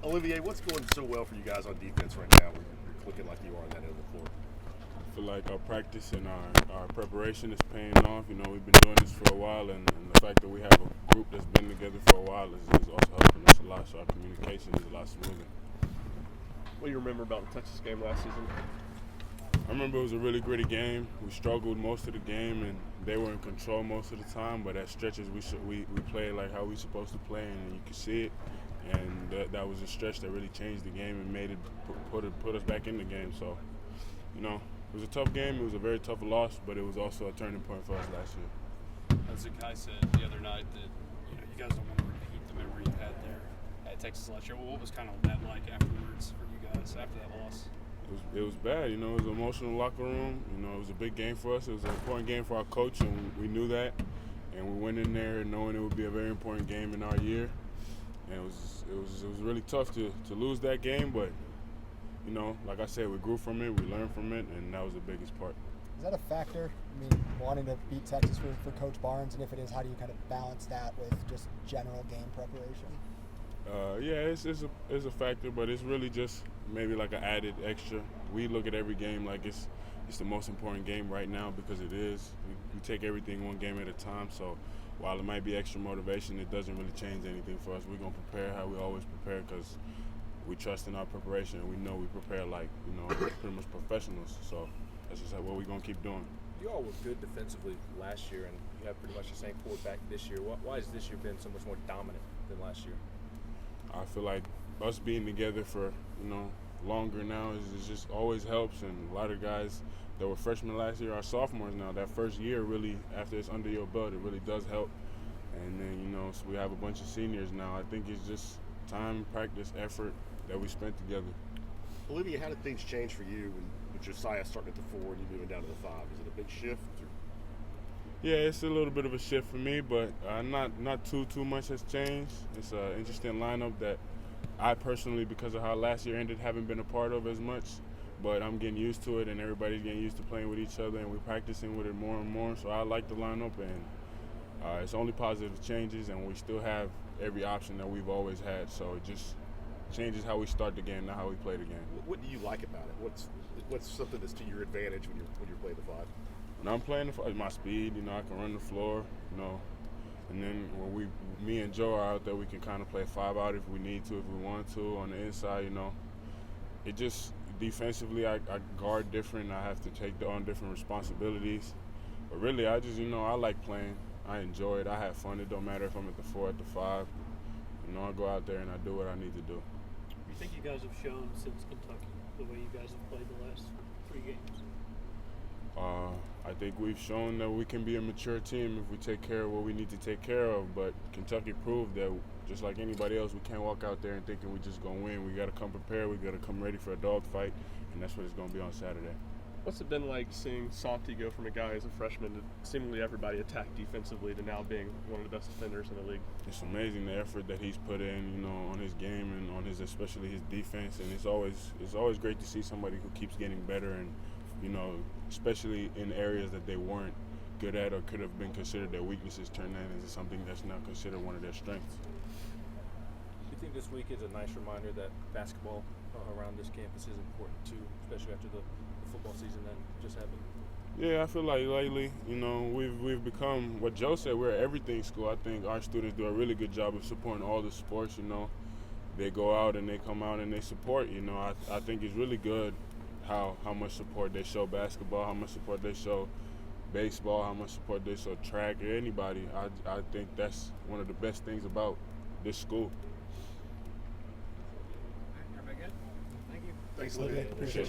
Olivier, what's going so well for you guys on defense right now? You're clicking like you are on that end of the floor. I feel like our practice and our preparation is paying off. You know, we've been doing this for a while, and the fact that we have a group that's been together for a while is also helping us a lot. So our communication is a lot smoother. What do you remember about the Texas game last season? I remember it was a really gritty game. We struggled most of the game, and they were in control most of the time. But at stretches, we played like how we supposed to play, and you could see it. And that was a stretch that really changed the game and made it put us back in the game. So, you know, it was a tough game. It was a very tough loss, but it was also a turning point for us last year. As Zakai said the other night, that you guys don't want to repeat the memory you had there at Texas last year. Well, what was kind of that like afterwards for you guys after that loss? It was bad. You know, it was an emotional locker room. You know, it was a big game for us. It was an important game for our coach, and we knew that. And we went in there knowing it would be a very important game in our year. And it was really tough to lose that game, but you know, like I said, we grew from it, we learned from it, and that was the biggest part. Is that a factor? I mean, wanting to beat Texas for Coach Barnes, and if it is, how do you kind of balance that with just general game preparation? Yeah, it's a factor, but it's really just maybe like an added extra. We look at every game like it's the most important game right now because it is. We take everything one game at a time, so while it might be extra motivation, it doesn't really change anything for us. We're going to prepare how we always prepare because we trust in our preparation, and we know we prepare like, pretty much professionals. So that's just what we're going to keep doing. You all were good defensively last year, and you have pretty much the same quarterback this year. Why has this year been so much more dominant than last year? I feel like us being together for, longer now is just always helps, and a lot of guys that were freshmen last year are sophomores now. That first year really, after it's under your belt, it really does help. And then, so we have a bunch of seniors now. I think it's just time, practice, effort that we spent together. Olivier, how did things change for you with Josiah starting at the 4 and you moving down to the 5? Is it a big shift? Yeah, it's a little bit of a shift for me, but not too much has changed. It's an interesting lineup that I personally, because of how last year ended, haven't been a part of as much. But I'm getting used to it, and everybody's getting used to playing with each other, and we're practicing with it more and more. So I like the lineup, and it's only positive changes, and we still have every option that we've always had. So it just changes how we start the game, not how we play the game. What do you like about it? What's something that's to your advantage when you're playing the 5? When I'm playing the 5, my speed. I can run the floor. And then when me and Joe are out there, we can kind of play 5 out if we need to, if we want to. On the inside, it just defensively, I guard different. I have to take on different responsibilities. But really, I just, I like playing. I enjoy it. I have fun. It don't matter if I'm at the 4, at the 5. I go out there and I do what I need to do. You think you guys have shown since Kentucky the way you guys have played the last 3 games? I think we've shown that we can be a mature team if we take care of what we need to take care of. But Kentucky proved that, just like anybody else, we can't walk out there and thinking we're just going to win. We got to come prepared. We got to come ready for a dogfight, and that's what it's going to be on Saturday. What's it been like seeing Santi go from a guy as a freshman to seemingly everybody attack defensively to now being one of the best defenders in the league? It's amazing the effort that he's put in, on his game and on especially his defense. And it's always great to see somebody who keeps getting better and, especially in areas that they weren't good at or could have been considered their weaknesses, turn that into something that's now considered one of their strengths. Do you think this week is a nice reminder that basketball around this campus is important too, especially after the football season that just happened? Yeah, I feel like lately, we've become what Joe said. We're an everything school. I think our students do a really good job of supporting all the sports. They go out and they come out and they support. I think it's really good how much support they show basketball, how much support they show baseball, how much support they show track or anybody. I think that's one of the best things about this school. Everybody good? Thank you. Thanks, Olivier. Appreciate you.